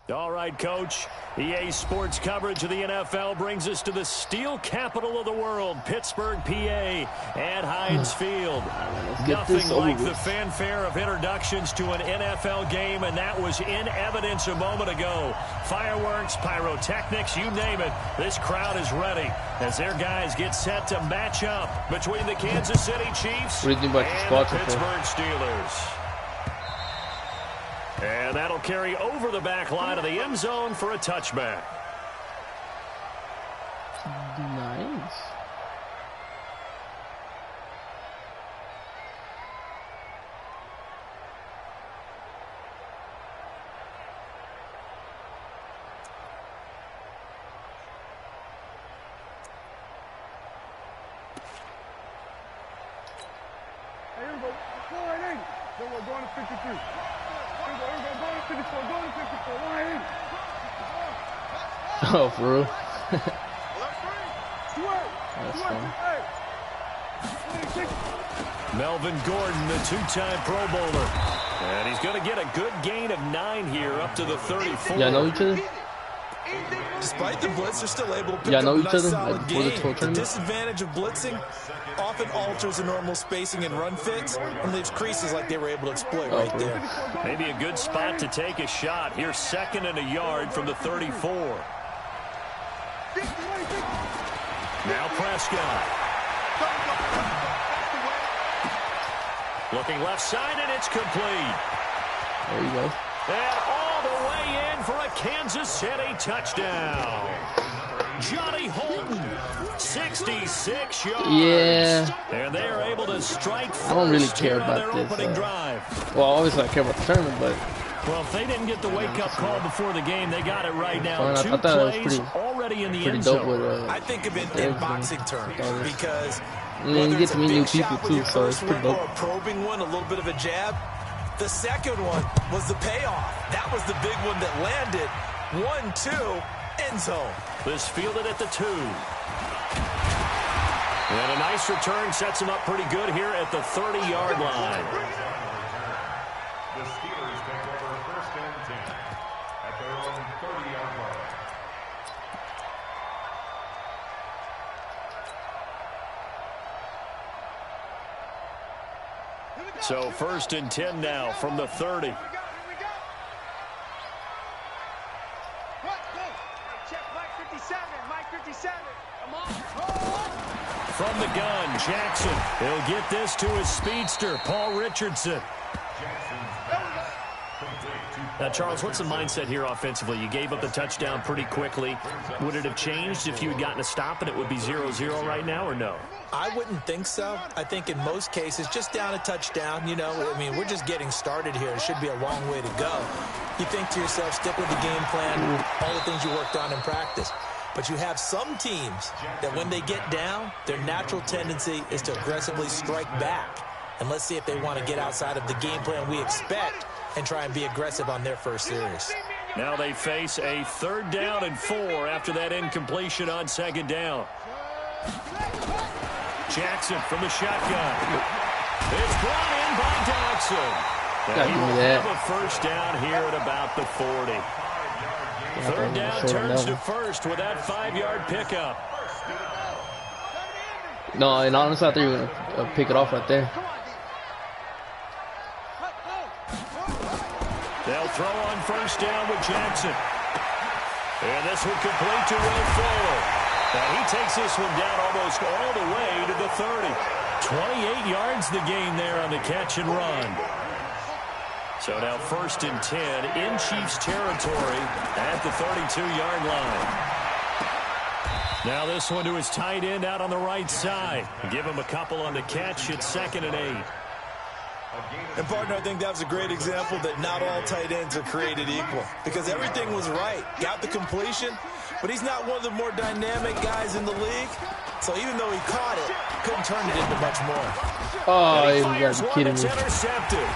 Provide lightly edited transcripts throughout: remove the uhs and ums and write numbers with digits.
All right, Coach. EA Sports coverage of the NFL brings us to the steel capital of the world, Pittsburgh, PA, at Heinz Field. Nothing like the fanfare of introductions to an NFL game, and that was in evidence a moment ago. Fireworks, pyrotechnics, you name it. This crowd is ready as their guys get set to match up between the Kansas City Chiefs and the Pittsburgh Steelers. And that'll carry over the back line of the end zone for a touchback. Nice. Hey, here we go. Go right in. Then we're going to 53. Oh, for real? That's fun. Melvin Gordon, the two-time Pro Bowler. And he's going to get a good gain of 9 here up to the 34. Y'all know each other? Despite the blitz, they're still able to pick up a nice solid like, game. The disadvantage of blitzing often alters the normal spacing and run fits and leaves creases like they were able to exploit right there. Maybe a good spot to take a shot. Here's 2nd and a yard from the 34. Now Prescott. Looking left side, and it's complete. There you go. And all the way in for a Kansas City touchdown. Johnny Holton, 66 yards. Yeah. And they are able to strike first. I don't really care about this. Well, obviously I care about the tournament, but... Well, if they didn't get the wake-up call before the game, they got it right now. Well, Two plays already in the end zone. I think of it in boxing terms because you get to meet new people too, so it's pretty dope. Or a probing one, a little bit of a jab. The second one was the payoff. That was the big one that landed. 1-2, end zone. This fielded at the 2. And a nice return sets him up pretty good here at the 30-yard line. The Steelers take over 1st and 10 at their own 30-yard line. So 1st and 10 now from the 30. From the gun, Jackson. He'll get this to his speedster, Paul Richardson. Now, Charles, what's the mindset here offensively? You gave up the touchdown pretty quickly. Would it have changed if you had gotten a stop and it would be 0-0 right now, or no? I wouldn't think so. I think in most cases, just down a touchdown, you know, I mean, we're just getting started here. It should be a long way to go. You think to yourself, stick with the game plan, all the things you worked on in practice. But you have some teams that when they get down, their natural tendency is to aggressively strike back. And let's see if they want to get outside of the game plan we expect and try and be aggressive on their first series. Now they face a 3rd down and 4 after that incompletion on 2nd down. Jackson from the shotgun. It's brought in by Jackson. And he will have a 1st down here at about the 40. 3rd down turns to 1st with that 5-yard pickup. No, and honestly, I thought you were going to pick it off right there. They'll throw on 1st down with Jackson. And this one complete to Will Fuller. And he takes this one down almost all the way to the 30. 28 yards the gain there on the catch and run. So now 1st and 10 in Chiefs territory at the 32-yard line. Now this one to his tight end out on the right side. Give him a couple on the catch. It's 2nd and 8. And, partner, I think that was a great example that not all tight ends are created equal because everything was right. Got the completion, but he's not one of the more dynamic guys in the league. So even though he caught it, couldn't turn it into much more. Oh, you gotta be kidding me. Intercepted.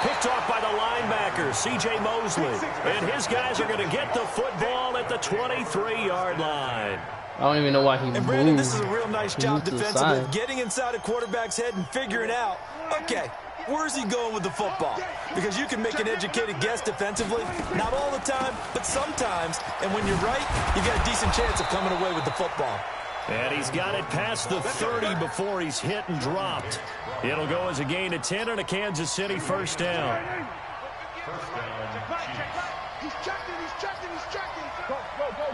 Picked off by the linebacker, C.J. Mosley. And his guys are going to get the football at the 23-yard line. I don't even know why he moved. And Brandon, this is a real nice job defensively, getting inside a quarterback's head and figuring out, okay, where's he going with the football? Because you can make an educated guess defensively, not all the time, but sometimes. And when you're right, you got a decent chance of coming away with the football. And he's got it past the 30 before he's hit and dropped. It'll go as a gain of 10 and a Kansas City first down. He's checking. Go,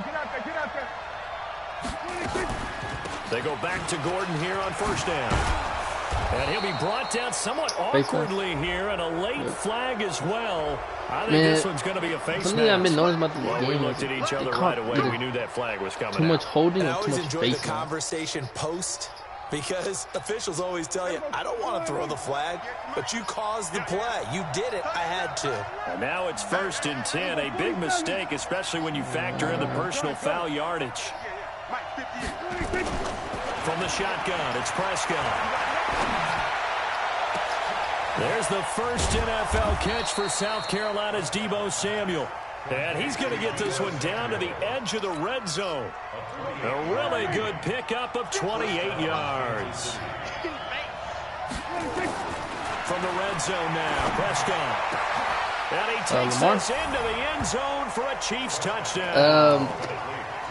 get out there. They go back to Gordon here on first down. And he'll be brought down somewhat awkwardly here, and a late flag as well. I think this one's going to be a face mask. I've been noticing about this game. We looked at each other right away. We knew that flag was coming. Too much holding and I too always much enjoy face the conversation post, because officials always tell you, I don't want to throw the flag, but you caused the play. You did it. I had to. And now it's 1st and 10. A big mistake, especially when you factor in the personal foul yardage. From the shotgun, it's Prescott. There's the first NFL catch for South Carolina's Deebo Samuel. And he's going to get this one down to the edge of the red zone. A really good pickup of 28 yards. From the red zone now, Prescott. And he takes this into the end zone for a Chiefs touchdown.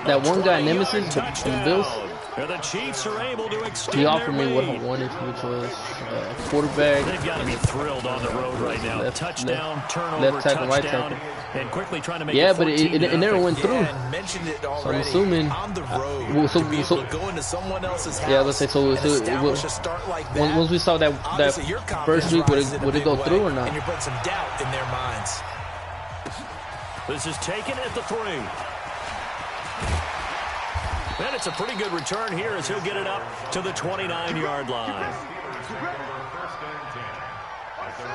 That one guy, Nemesis, the Bills, And the Chiefs are able to extend he offered me what I lead. wanted, which was quarterback. They've got to be thrilled on the road right now. Touchdown, turnover, left tackle, right tackle. and quickly trying to make Yeah, it but it never went through. Yeah, mentioned it already. So I'm assuming. On the road, So to be able to go into someone else's house. yeah, let's say so. And establish a start like that. Once we saw that first week, would it go through or not? And you're putting some doubt in their minds. This is taken at the 3. And it's a pretty good return here as he'll get it up to the 29-yard line.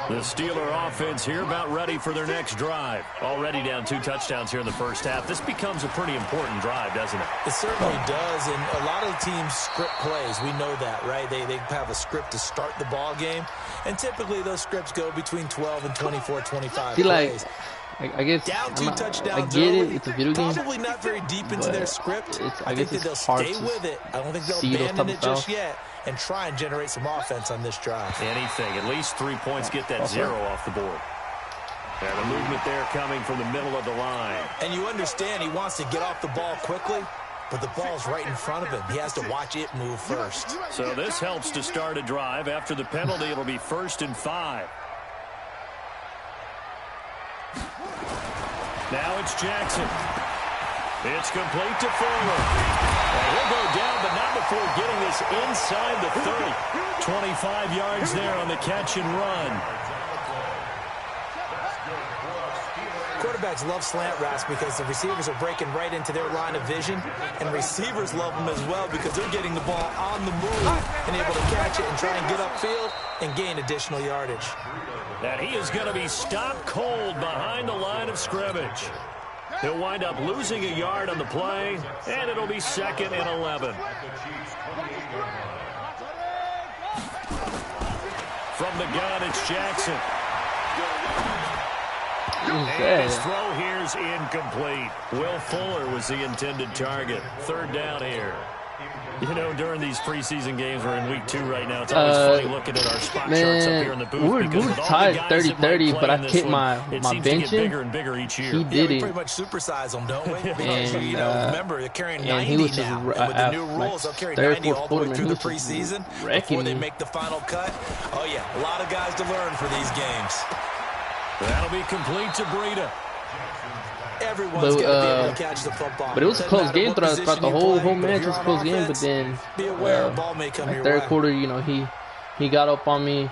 The Steeler offense here about ready for their next drive. Already down 2 touchdowns here in the first half. This becomes a pretty important drive, doesn't it? It certainly does, and a lot of teams script plays. We know that, right? They have a script to start the ball game, and typically those scripts go between 12 and 24, 25 plays. I guess down 2 touchdowns I get early, it. It's a video game. Probably not very deep into their script. I think guess they'll it's hard stay to with it. I don't think they'll see those abandon type it of just yet and try and generate some offense on this drive. Anything. At least 3 points. Get that 0 off the board. And a movement there coming from the middle of the line. And you understand he wants to get off the ball quickly, but the ball's right in front of him. He has to watch it move first. So this helps to start a drive. After the penalty, it'll be 1st and 5. Now it's Jackson. It's complete to Fuller. And he'll go down, but not before getting this inside the 30. 25 yards there on the catch and run. Quarterbacks love slant routes because the receivers are breaking right into their line of vision, and receivers love them as well because they're getting the ball on the move and able to catch it and try and get upfield and gain additional yardage. And he is going to be stopped cold behind the line of scrimmage. He'll wind up losing a yard on the play, and it'll be 2nd and 11. From the gun, it's Jackson. And his throw here's incomplete. Will Fuller was the intended target. 3rd down here. You know, during these preseason games, we're in week 2 right now. It's always funny looking at our spot charts up here in the booth. We're tied 30-30, but I kicked my bench in. Bigger and bigger each year. He did it. Pretty much supersize them, don't we? And, you know, remember, they're carrying 90 he was just now. And with the new rules, they'll carry 90 all the way through the preseason before they make the final cut. Oh, yeah, a lot of guys to learn for these games. That'll be complete to Breida. Everyone's got to be able to catch the football. But it was a close game throughout the whole match. It was a close game, but then be aware, ball may come your third way. quarter, you know, he got up on me.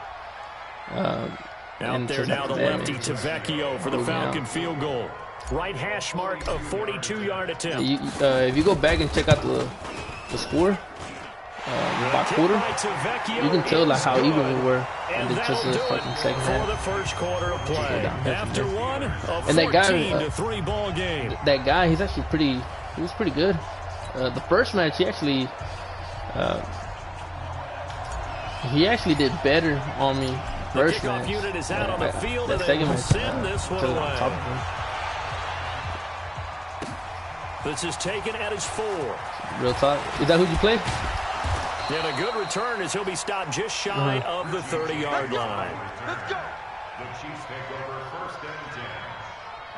Out there now, the lefty Tavecchio for the Falcon field goal. Right hash mark of 42-yard attempt. If you go back and check out the score by quarter, you can tell like how even we were in just the fucking second half. The first quarter of play. After one, and that guy, ball game. That guy, he's actually pretty. He was pretty good. The first match, he actually did better on me. First match, unit is out on the field, the second match, send this one away. On top of him. This is taken at his 4. Real talk. Is that who you play? And a good return as he'll be stopped just shy of the 30-yard line. Let's go. The Chiefs take over 1st and 10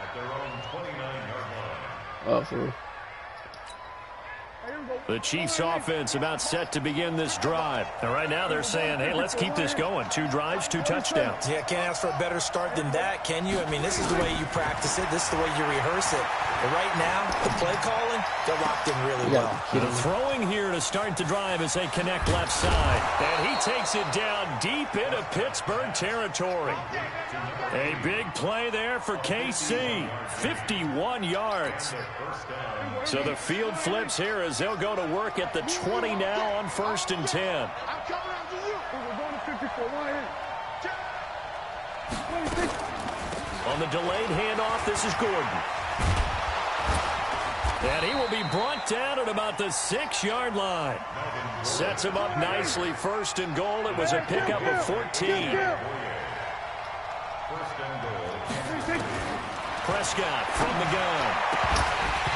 at their own 29-yard line. Oh, for real. The Chiefs offense about set to begin this drive. And right now they're saying, hey, let's keep this going. 2 drives, 2 touchdowns. Yeah, can't ask for a better start than that, can you? I mean, this is the way you practice it. This is the way you rehearse it. But right now, the play calling, they're locked in really well. The throwing here to start the drive as they connect left side. And he takes it down deep into Pittsburgh territory. A big play there for KC. 51 yards. So the field flips here as they'll go to work at the 20 now on 1st and 10. On the delayed handoff, this is Gordon. And he will be brought down at about the 6-yard line. Sets him up nicely. 1st and goal. It was a pickup of 14. Prescott from the gun.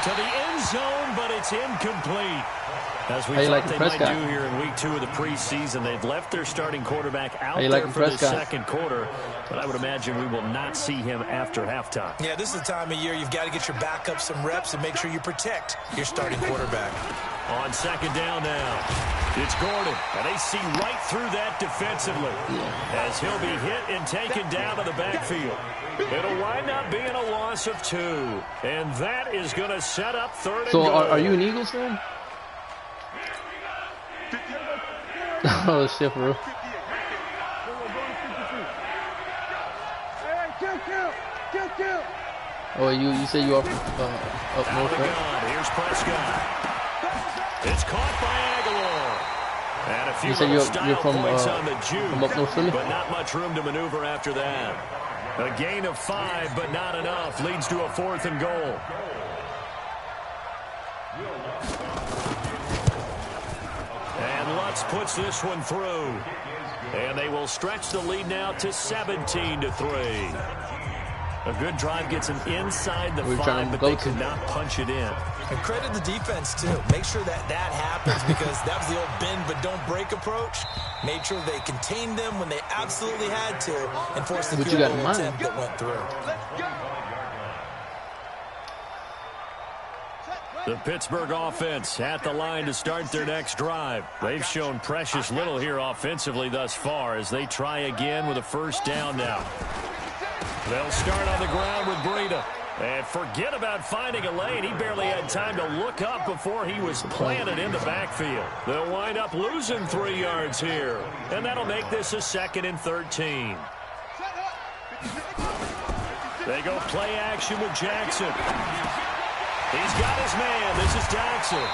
To the end zone, but it's incomplete. As we thought they might do here in week 2 of the preseason, they've left their starting quarterback out there for the second quarter. But I would imagine we will not see him after halftime. Yeah, this is the time of year you've got to get your backup some reps and make sure you protect your starting quarterback. On 2nd down now, it's Gordon. And they see right through that defensively as he'll be hit and taken down to the backfield. It'll wind up being a loss of 2. And that is going to set up 3rd and goal. So are you an Eagles fan? Oh, shit, for real. Oh, you say you are from up north, right? Here's Prescott. It's caught by Aguilar. And a few you're from, points on the juke, from up north Philly? but not much room to maneuver after that. A gain of 5, but not enough. Leads to a 4th and goal. And Lutz puts this one through. And they will stretch the lead now to 17-3. A good drive gets him inside the 5, but they could not punch it in. And credit the defense, too. Make sure that happens because that was the old bend but don't break approach. Made sure they contained them when they absolutely had to and forced the field goal attempt that went through. The Pittsburgh offense at the line to start their next drive. They've shown precious little here offensively thus far as they try again with a 1st down now. They'll start on the ground with Breida. And forget about finding a lane. He barely had time to look up before he was planted in the backfield. They'll wind up losing 3 yards here. And that'll make this a 2nd and 13. They go play action with Jackson. He's got his man. This is Jackson.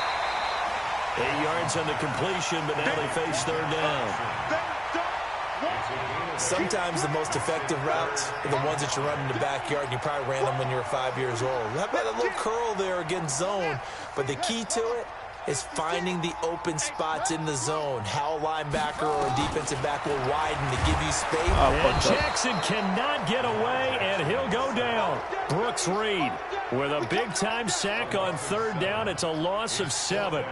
8 yards on the completion, but now they face 3rd down. Sometimes the most effective routes are the ones that you run in the backyard, and you probably ran them when you were 5 years old. How about a little curl there against zone? But the key to it is finding the open spots in the zone. How a linebacker or a defensive back will widen to give you space. And Jackson cannot get away, and he'll go down. Brooks Reed with a big-time sack on 3rd down. It's a loss of 7.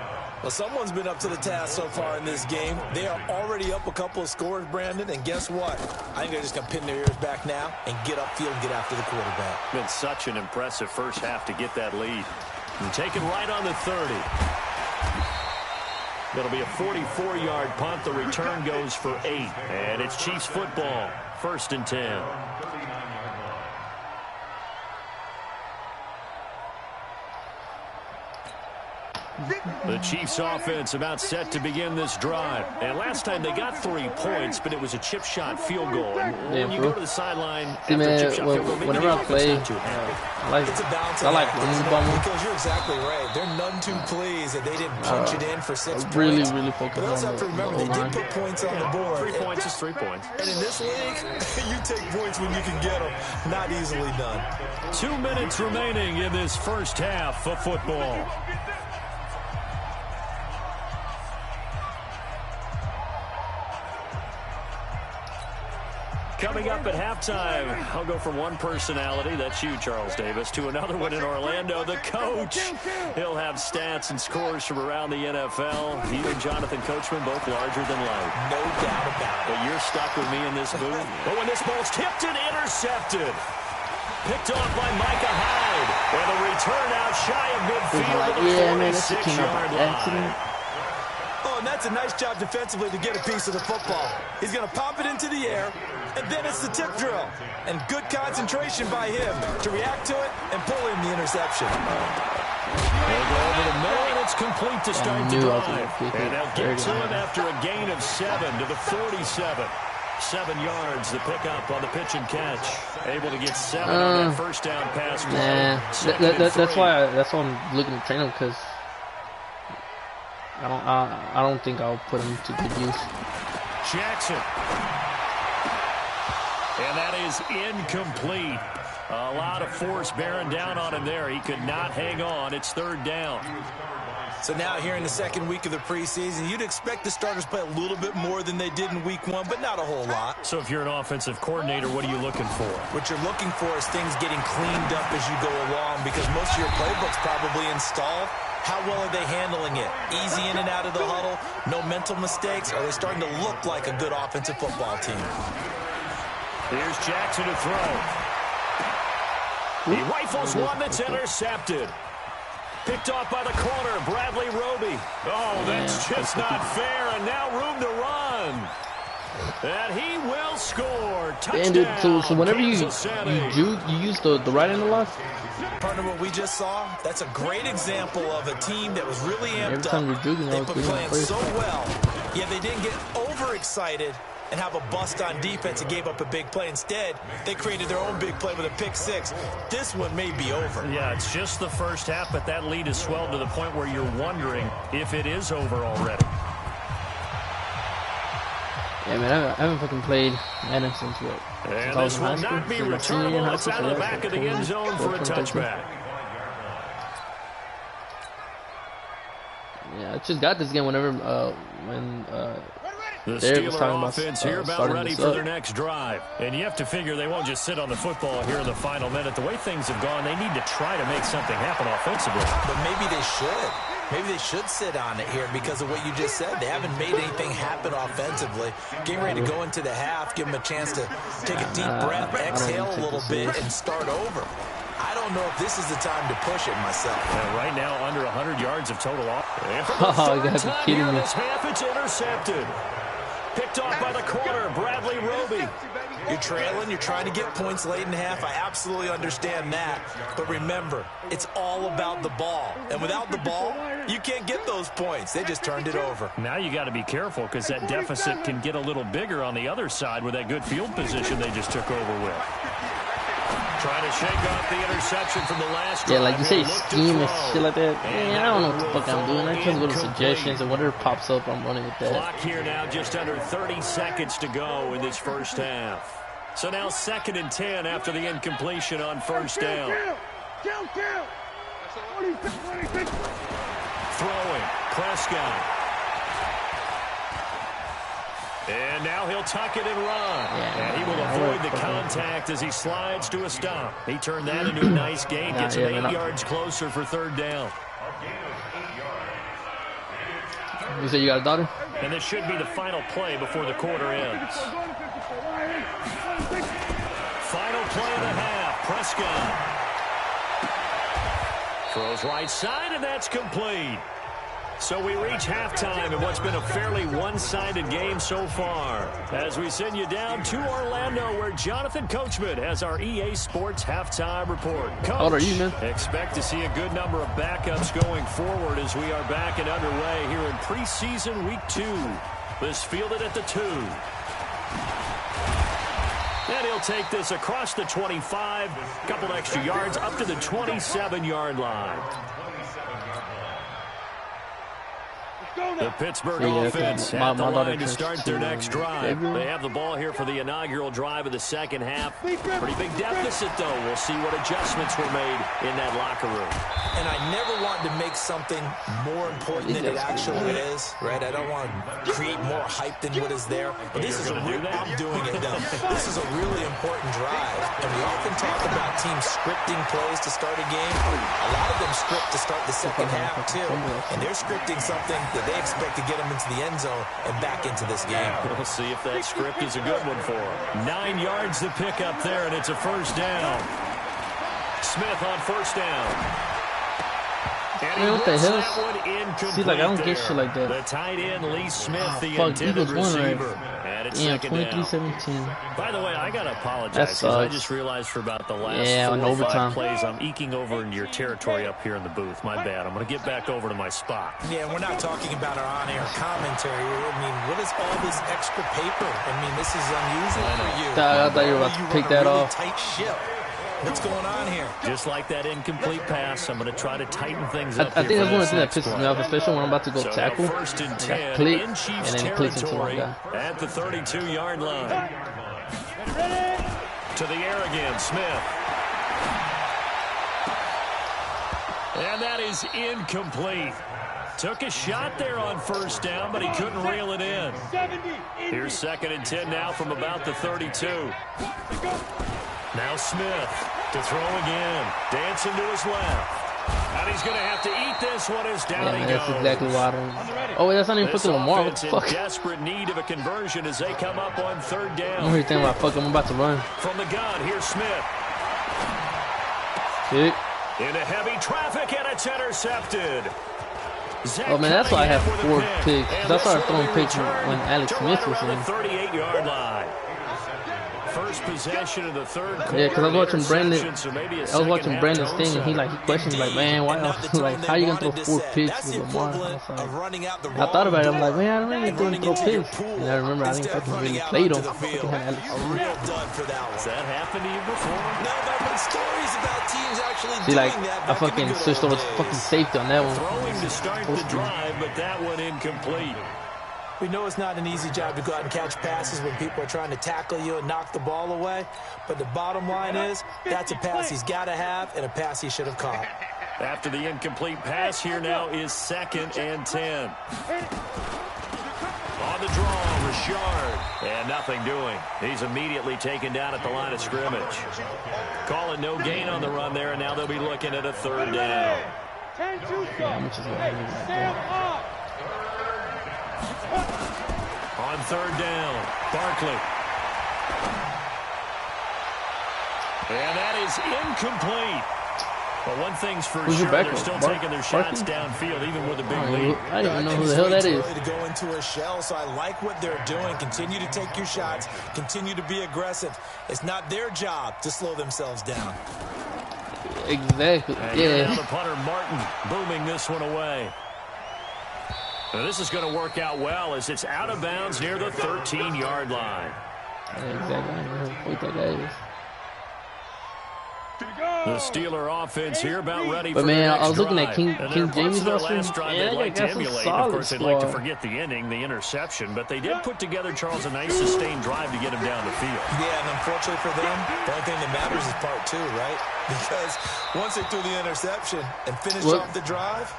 Well, someone's been up to the task so far in this game. They are already up a couple of scores, Brandon, and guess what? I think they're just going to pin their ears back now and get upfield and get after the quarterback. Been such an impressive first half to get that lead. And take it right on the 30. It'll be a 44-yard punt. The return goes for 8. And it's Chiefs football, 1st and 10. The Chiefs offense about set to begin this drive. And last time they got 3 points, but it was a chip shot field goal. And when you go to the sideline after a chip shot field goal, whenever I play, I like running the ball more. Because you're exactly right. They're none too pleased that they didn't punch it in for 6 points. Really focused but they also have to remember they did put points on the board. 3 points is 3 points. And in this league, you take points when you can get them. Not easily done. 2 minutes remaining in this first half of football. Coming up at halftime, I'll go from one personality, that's you, Charles Davis, to another one in Orlando, the coach. He'll have stats and scores from around the NFL. He and Jonathan Coachman both larger than life. No doubt about it. But you're stuck with me in this booth. But when this ball's tipped and intercepted. Picked off by Micah Hyde. With a return out shy of midfield to the 46-yard line. Oh, and that's a nice job defensively to get a piece of the football. He's going to pop it into the air, and then it's the tip drill. And good concentration by him to react to it and pull in the interception. They'll go over the middle, and it's complete to start the drive. And they'll get to him after a gain of 7 to the 47. 7 yards, the pickup on the pitch and catch. Able to get 7 on that first down pass. That's why I'm looking to train him, because I don't think I'll put him to good use. Jackson. And that is incomplete. A lot of force bearing down on him there. He could not hang on. It's 3rd down. So now here in the second week of the preseason, you'd expect the starters to play a little bit more than they did in week 1, but not a whole lot. So if you're an offensive coordinator, what are you looking for? What you're looking for is things getting cleaned up as you go along, because most of your playbook's probably installed. How well are they handling it? Easy in and out of the huddle? No mental mistakes? Are they starting to look like a good offensive football team? Here's Jackson to throw. He rifles one that's intercepted. Picked off by the corner, Bradley Roby. Oh, that's just not fair, and now room to run. And he will score. Touchdown. Dude, so whenever you use the right and the left? Partner, what we just saw, that's a great example of a team that was really amped up. They've been playing so well, yet they didn't get overexcited and have a bust on defense and gave up a big play. Instead, they created their own big play with a pick 6. This one may be over. Yeah, it's just the first half, but that lead has swelled to the point where you're wondering if it is over already. Yeah, man, I haven't fucking played Madden since what? And this will not be returnable. It's out of the back of the end zone for a touchback. Yeah, I just got this game whenever the Steeler offense here about ready for their next drive. And you have to figure they won't just sit on the football here in the final minute. The way things have gone, they need to try to make something happen offensively. But maybe they should. Maybe they should sit on it here because of what you just said. They haven't made anything happen offensively. Getting ready to go into the half, give them a chance to take a deep breath, exhale a little bit, and start over. I don't know if this is the time to push it myself. And right now, under 100 yards of total offense. And for the third time here in this half, it's intercepted. Picked off by the corner, Bradley Roby. You're trailing, you're trying to get points late in half. I absolutely understand that. But remember, it's all about the ball. And without the ball, you can't get those points. They just turned it over. Now you got to be careful because that deficit can get a little bigger on the other side with that good field position they just took over with. Trying to shake off the interception from the last drive. Yeah, like you say, scheme and shit like that. Man, I don't know what the fuck I'm doing. I just go to suggestions and whatever pops up, I'm running with that. Clock here now, just under 30 seconds to go in this first half. So now 2nd and 10 after the incompletion on first down. Throwing, Prescott. And now he'll tuck it and run. And he will avoid the contact as he slides to a stop. He turned that into a nice gain. Gets him 8 yards closer for 3rd down. You say you got a daughter? And this should be the final play before the quarter ends. Final play of the half. Prescott throws right side, and that's complete. So we reach halftime in what's been a fairly one-sided game so far. As we send you down to Orlando, where Jonathan Coachman has our EA Sports halftime report. Coach, how old are you, man? Expect to see a good number of backups going forward as we are back and underway here in preseason week 2. This fielded at the 2. And he'll take this across the 25, a couple extra yards up to the 27-yard line. The Pittsburgh offense at the line to start their next drive. They have the ball here for the inaugural drive of the second half. Pretty big deficit, though. We'll see what adjustments were made in that locker room. And I never want to make something more important than it actually is, right? I don't want to create more hype than what is there. But this is I'm doing it, though. This is a really important drive. And we often talk about teams scripting plays to start a game. A lot of them script to start the second half, too. And they're scripting something that they expect to get them into the end zone and back into this game. We'll see if that script is a good one for them. 9 yards to pick up there, and it's a first down. Smith on first down. Man, what the hell? See, like, I don't get shit like that. The tight end, Lee Smith, the intended receiver. And it's second down. 23-17. By the way, I got to apologize because I just realized for about the last 4 or 5 plays, I'm eking over into your territory up here in the booth. My bad. I'm going to get back over to my spot. Yeah, we're not talking about our on-air commentary. I mean, what is all this extra paper? I mean, this is unusual for you. I thought you were about to pick that off. Tight ship. What's going on here? Just like that incomplete pass, I'm going to try to tighten things up. I think that's one of the things that pisses me off, especially when I'm about to go tackle. First and 10 click, in Chiefs and then it clicks into my guy. At the 32-yard line. To the air again, Smith. And that is incomplete. Took a shot there on first down, but he couldn't reel it in. Here's second and 10 now from about the 32. Now Smith to throw again. Dancing to his left. And he's going to have to eat this one as down he goes. That's exactly why I don't... Oh, wait, that's not even fucking Lamar. What the fuck? In desperate need of a conversion as they come up on third down. I'm thinking about, fuck, I'm about to run. From the gun, here's Smith. Shit. Into heavy traffic, and it's intercepted. Oh, man, that's why I have 4 picks. Because I started throwing picks when Alex Smith was in. 38-yard line. First possession of the third quarter. Yeah, because I was watching Brandon's thing, and he questioned, like, man, why else? Like, how you gonna throw 4 picks with Lamar? I thought about it. I'm like, man, I don't really didn't throw picks. And I remember I didn't fucking really play them. I fucking had Alex Smith. Has that happened to you before? No, but I've stories about teams actually see, like, I fucking switched over to fucking safety on that one. Throwing to start the drive, but that one incomplete. We know it's not an easy job to go out and catch passes when people are trying to tackle you and knock the ball away. But the bottom line is, that's a pass he's got to have and a pass he should have caught. After the incomplete pass, here now is second and 10. On the draw, Richard. And nothing doing. He's immediately taken down at the line of scrimmage. Calling no gain on the run there, and now they'll be looking at a third down. On third down, Barkley. And that is incomplete. But one thing's for sure, they're still taking their shots downfield, even with a big lead. I don't even know who the hell that is. To go into a shell, so I like what they're doing. Continue to take your shots. Continue to be aggressive. It's not their job to slow themselves down. Exactly. And now the punter, Martin, booming this one away. Now this is going to work out well as it's out of bounds near the 13-yard line. Exactly. I don't know who that guy is. The Steeler offense here about ready for the next drive. I was looking at King James last drive they'd like to emulate. Of course, they'd like to forget the ending, the interception, but they did put together, Charles, a nice sustained drive to get him down the field. Yeah, and unfortunately for them, the only thing that matters is part 2, right? Because once they threw the interception and finished off the drive,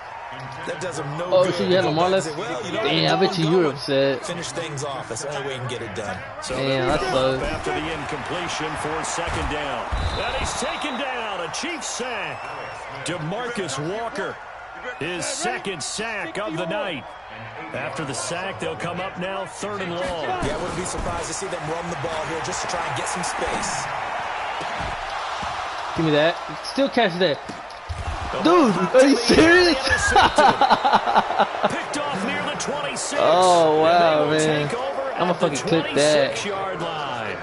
that does them no good. Oh, so you had Lamar left? Well, damn, I bet you were upset. Finish things off. That's the only way you can get it done. So damn, that's low. After the incompletion for second down. And he's taken down. A Chiefs sack. DeMarcus Walker. His second sack of the night. After the sack, they'll come up now third and long. Yeah, I wouldn't be surprised to see them run the ball here just to try and get some space. Give me that. Still catch that. Dude, are you serious? Picked off near the 26. Oh, wow, man. I'm gonna fucking clip that. Line.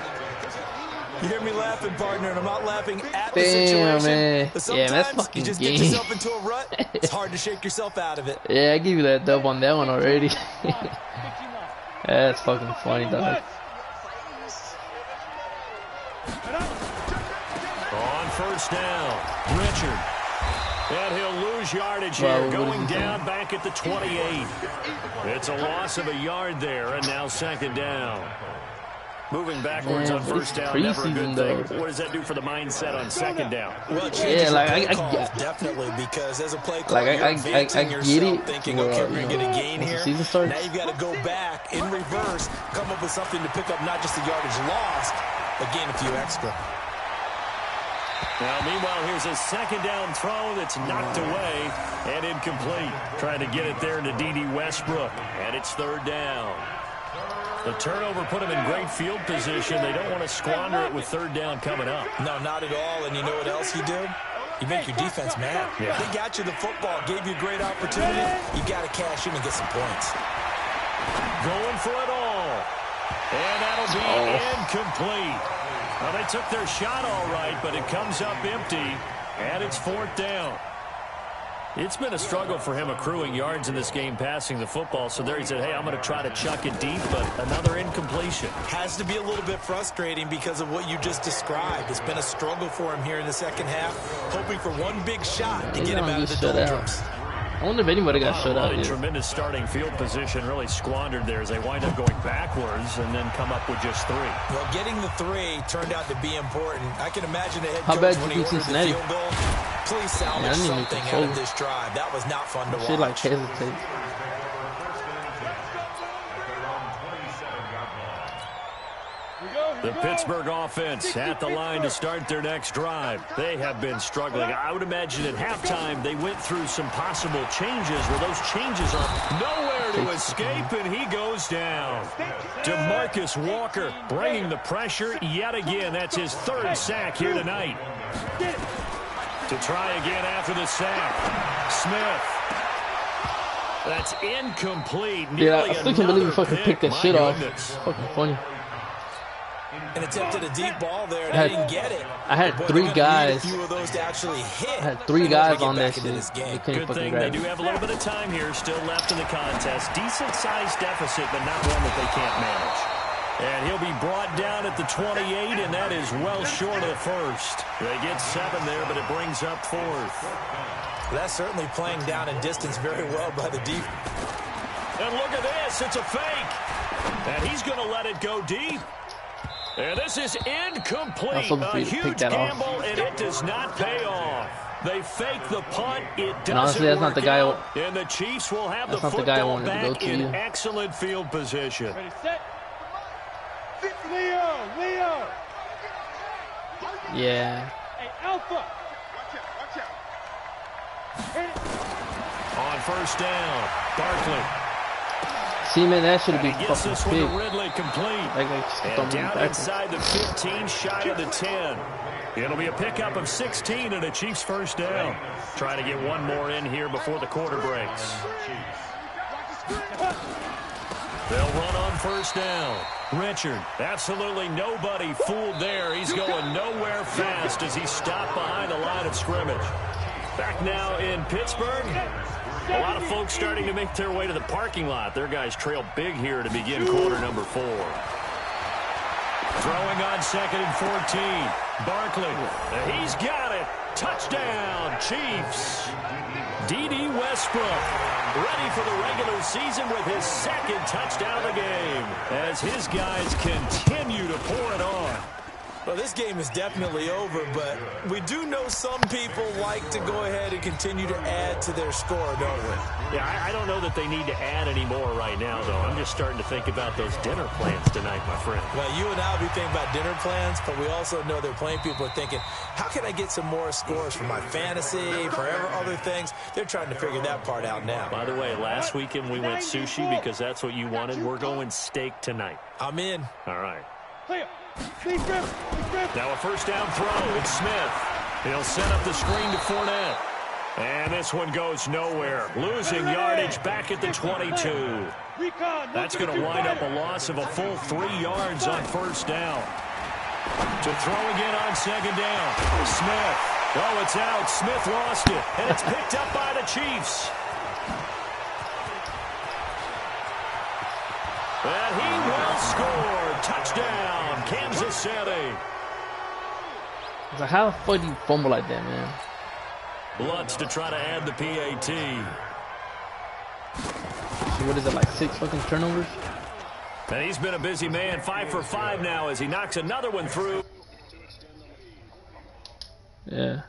You hear me laughing, partner, and I'm not laughing at the damn, situation. man. But yeah, that's fucking you just game. get yourself into a rut. It's hard to shake yourself out of it. Yeah, I give you that dub on that one already. That's fucking funny, dog. On first down, Richard. And he'll lose yardage here, going down back at the 28. It's a loss of a yard there, and now second down. Moving backwards on first down, never a good thing. What does that do for the mindset on second down? Well, yeah, like I definitely, because as a play caller, like I get it. Thinking, okay, we're gonna get a gain here. Now you've got to go back in reverse, come up with something to pick up not just the yardage lost, but gain a few extra. Now, meanwhile, here's a second down throw that's knocked away and incomplete. Trying to get it there to D.D. Westbrook, and it's third down. The turnover put them in great field position. They don't want to squander it with third down coming up. No, not at all. And you know what else you do? You make your defense mad. Yeah. They got you the football, gave you a great opportunity. You got to cash in and get some points. Going for it all. And that'll be incomplete. Well, they took their shot all right, but it comes up empty, and it's fourth down. It's been a struggle for him accruing yards in this game passing the football. So there he said, hey, I'm going to try to chuck it deep, but another incompletion. Has to be a little bit frustrating because of what you just described. It's been a struggle for him here in the second half, hoping for one big shot to get him out of the doldrums. I wonder if anybody got shut out. Tremendous starting field position, really squandered there as they wind up going backwards and then come up with just three. Well, getting the three turned out to be important. I can imagine the head coach when he ordered the field goal. Please salvage something out of this drive. That was not fun to watch. Shit like hesitate. The Pittsburgh offense at the line to start their next drive. They have been struggling. I would imagine at halftime they went through some possible changes where those changes are nowhere to escape, and he goes down. DeMarcus Walker bringing the pressure yet again. That's his third sack here tonight. To try again after the sack. Smith. That's incomplete. Yeah, I still can't believe he fucking picked that shit off. Fucking funny. And attempted a deep ball there, and they didn't get it. I had three guys. A few of those to actually hit. I had three guys on that shit. Good thing they do have a little bit of time here still left in the contest. Decent-sized deficit, but not one that they can't manage. And he'll be brought down at the 28, and that is well short of the first. They get 7 there, but it brings up fourth. That's certainly playing down in distance very well by the defense. And look at this. It's a fake. And he's going to let it go deep. And this is incomplete. A huge gamble, and it does not pay off. They fake the punt. It doesn't honestly, that's not the guy. And the Chiefs will have the football back in excellent field position. Ready, set. Leo. Yeah. Hey, Alpha. Watch out. On first down, Barkley. See, man, that should be fucking big. Ridley complete. And down inside the 15, shy of the 10. It'll be a pickup of 16 and a Chiefs first down. Trying to get one more in here before the quarter breaks. They'll run on first down. Richard, absolutely nobody fooled there. He's going nowhere fast as he's stopped behind the line of scrimmage. Back now in Pittsburgh. A lot of folks starting to make their way to the parking lot. Their guys trail big here to begin quarter number 4. Throwing on 2nd and 14. Barkley, he's got it. Touchdown, Chiefs. D.D. Westbrook ready for the regular season with his 2nd touchdown of the game as his guys continue to pour it on. Well, this game is definitely over, but we do know some people like to go ahead and continue to add to their score, don't we? Yeah, I don't know that they need to add any more right now, though. I'm just starting to think about those dinner plans tonight, my friend. Well, you and I will be thinking about dinner plans, but we also know there are plenty of people are thinking, how can I get some more scores for my fantasy, for other things? They're trying to figure that part out now. By the way, last weekend we went sushi because that's what you wanted. We're going steak tonight. I'm in. All right. Now a first down throw. It's Smith. He'll set up the screen to Fournette. And this one goes nowhere. Losing yardage back at the 22. That's going to wind up a loss of a full 3 yards on first down. To throw again on 2nd down. Smith. Oh, it's out. Smith lost it. And it's picked up by the Chiefs. And he will score. Touchdown, Kansas City. Like, how the fuck do you fumble like that, man? Lutz to try to add the PAT. So what is it, like 6 fucking turnovers? And he's been a busy man, 5 for 5 now as he knocks another one through. Yeah.